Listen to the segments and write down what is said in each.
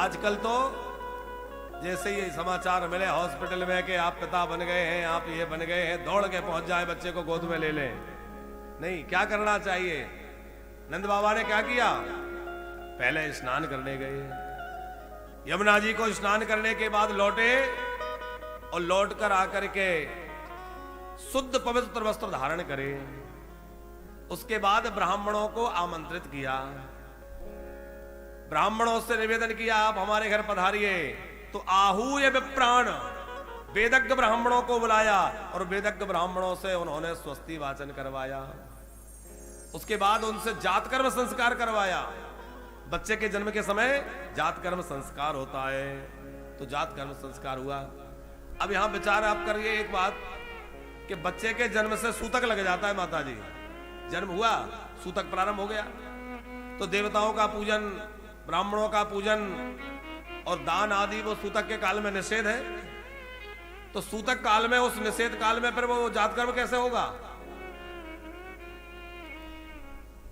आजकल तो जैसे ही समाचार मिले हॉस्पिटल में कि आप पिता बन गए हैं, आप ये बन गए हैं, दौड़ के पहुंच जाए, बच्चे को गोद में ले लें। नहीं, क्या करना चाहिए? नंद बाबा ने क्या किया? पहले स्नान करने गए, यमुना जी को स्नान करने के बाद लौटे और लौट कर आकर के शुद्ध पवित्र वस्त्र धारण करे। उसके बाद ब्राह्मणों को आमंत्रित किया, ब्राह्मणों से निवेदन किया आप हमारे घर पधारिए। तो आहूय विप्राण, वेदज्ञ ब्राह्मणों को बुलाया और वेदज्ञ ब्राह्मणों से उन्होंने स्वस्ति वाचन करवाया। उसके बाद उनसे जातकर्म संस्कार करवाया। बच्चे के जन्म के समय जातकर्म संस्कार होता है, तो जातकर्म संस्कार हुआ। अब यहां विचार आप करिए एक बात कि बच्चे के जन्म से सूतक लग जाता है। माता जी, जन्म हुआ, सूतक प्रारंभ हो गया, तो देवताओं का पूजन, ब्राह्मणों का पूजन और दान आदि वो सूतक के काल में निषेध है। तो सूतक काल में, उस निषेध काल में फिर वो जातकर्म कैसे होगा?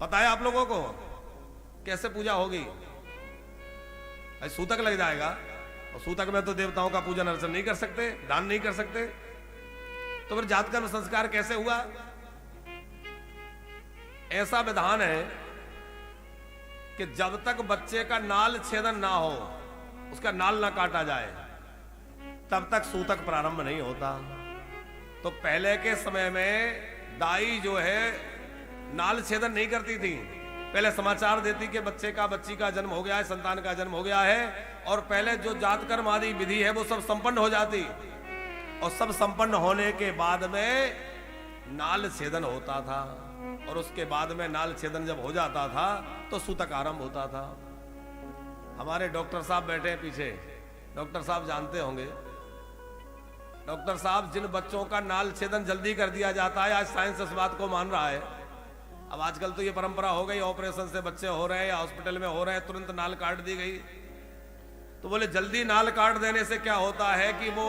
पता है आप लोगों को कैसे पूजा होगी? सूतक लग जाएगा और सूतक में तो देवताओं का पूजन अर्चन नहीं कर सकते, दान नहीं कर सकते, तो फिर जातकर्म संस्कार कैसे हुआ? ऐसा विधान है कि जब तक बच्चे का नाल छेदन ना हो, उसका नाल ना काटा जाए, तब तक सूतक प्रारंभ नहीं होता। तो पहले के समय में दाई जो है नाल छेदन नहीं करती थी, पहले समाचार देती कि बच्चे का, बच्ची का जन्म हो गया है, संतान का जन्म हो गया है, और पहले जो जातकर्म आदि विधि है वो सब संपन्न हो जाती, और सब संपन्न होने के बाद में नाल छेदन होता था, और उसके बाद में नाल छेदन जब हो जाता था तो सूतक आरंभ होता था। हमारे डॉक्टर साहब बैठे हैं पीछे, डॉक्टर साहब जानते होंगे। डॉक्टर साहब, जिन बच्चों का नाल छेदन जल्दी कर दिया जाता है, आज साइंस इस बात को मान रहा है। अब आजकल तो ये परंपरा हो गई, ऑपरेशन से बच्चे हो रहे हैं या हॉस्पिटल में हो रहे हैं, तुरंत नाल काट दी गई। तो बोले जल्दी नाल काट देने से क्या होता है कि वो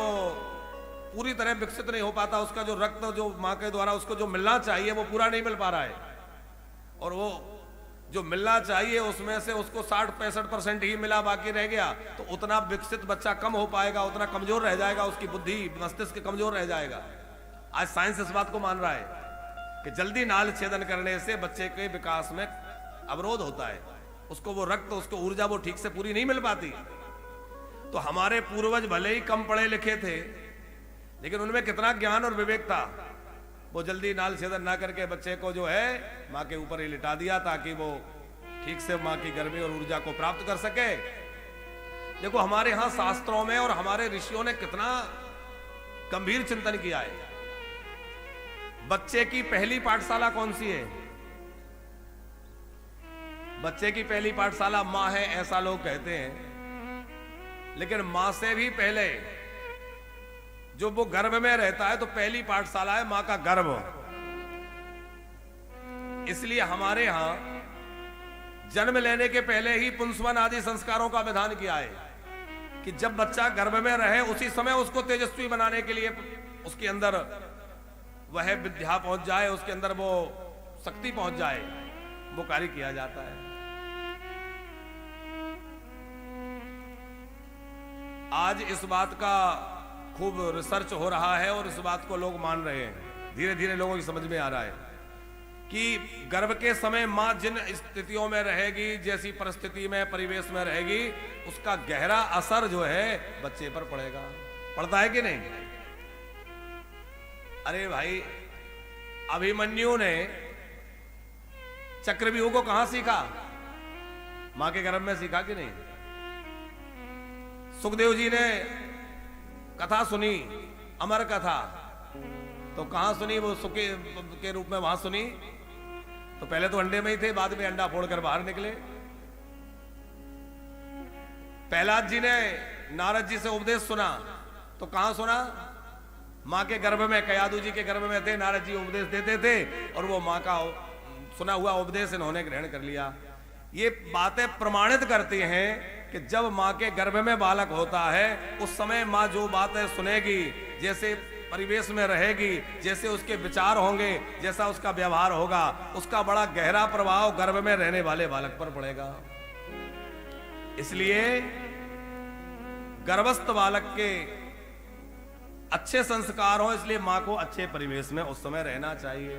पूरी तरह विकसित नहीं हो पाता, उसका जो रक्त जो मां के द्वारा उसको जो मिलना चाहिए वो पूरा नहीं मिल पा रहा है, और वो जो मिलना चाहिए उसमें से उसको 60-65% ही मिला, बाकी रह गया, तो उतना विकसित बच्चा कम हो पाएगा, उतना कमजोर रह जाएगा, उसकी बुद्धि मस्तिष्क कमजोर रह जाएगा। आज साइंस इस बात को मान रहा है कि जल्दी नाल छेदन करने से बच्चे के विकास में अवरोध होता है, उसको वो रक्त, उसको ऊर्जा वो ठीक से पूरी नहीं मिल पाती। तो हमारे पूर्वज भले ही कम पढ़े लिखे थे, लेकिन उनमें कितना ज्ञान और विवेक था। वो जल्दी नाल छेदन ना करके बच्चे को जो है मां के ऊपर ही लिटा दिया, ताकि वो ठीक से मां की गर्मी और ऊर्जा को प्राप्त कर सके। देखो हमारे यहां शास्त्रों में और हमारे ऋषियों ने कितना गंभीर चिंतन किया है। बच्चे की पहली पाठशाला कौन सी है? बच्चे की पहली पाठशाला मां है, ऐसा लोग कहते हैं, लेकिन मां से भी पहले जो वो गर्भ में रहता है, तो पहली पाठशाला है मां का गर्भ। इसलिए हमारे यहां जन्म लेने के पहले ही पुंसवन आदि संस्कारों का विधान किया है कि जब बच्चा गर्भ में रहे उसी समय उसको तेजस्वी बनाने के लिए उसके अंदर वह विद्या पहुंच जाए, उसके अंदर वो शक्ति पहुंच जाए, वो कार्य किया जाता है। आज इस बात का खूब रिसर्च हो रहा है और इस बात को लोग मान रहे हैं, धीरे धीरे लोगों की समझ में आ रहा है कि गर्भ के समय मां जिन स्थितियों में रहेगी, जैसी परिस्थिति में, परिवेश में रहेगी, उसका गहरा असर जो है बच्चे पर पड़ेगा। पड़ता है कि नहीं? अरे भाई, अभिमन्यु ने चक्रव्यूह को कहां सीखा? मां के गर्भ में सीखा कि नहीं? सुखदेव जी ने कथा सुनी, अमर कथा, तो कहां सुनी? वो सुखे के रूप में वहां सुनी। तो पहले तो अंडे में ही थे, बाद में अंडा फोड़कर बाहर निकले। प्रहलाद जी ने नारद जी से उपदेश सुना, तो कहां सुना? मां के गर्भ में, कयादू जी के गर्भ में थे, नारद जी उपदेश देते थे, और वो मां का सुना हुआ उपदेश इन्होंने ग्रहण कर लिया। ये बातें प्रमाणित करती हैं कि जब मां के गर्भ में बालक होता है, उस समय मां जो बातें सुनेगी, जैसे परिवेश में रहेगी, जैसे उसके विचार होंगे, जैसा उसका व्यवहार होगा, उसका बड़ा गहरा प्रभाव गर्भ में रहने वाले बालक पर पड़ेगा। इसलिए गर्भस्थ बालक के अच्छे संस्कार हो, इसलिए मां को अच्छे परिवेश में उस समय रहना चाहिए।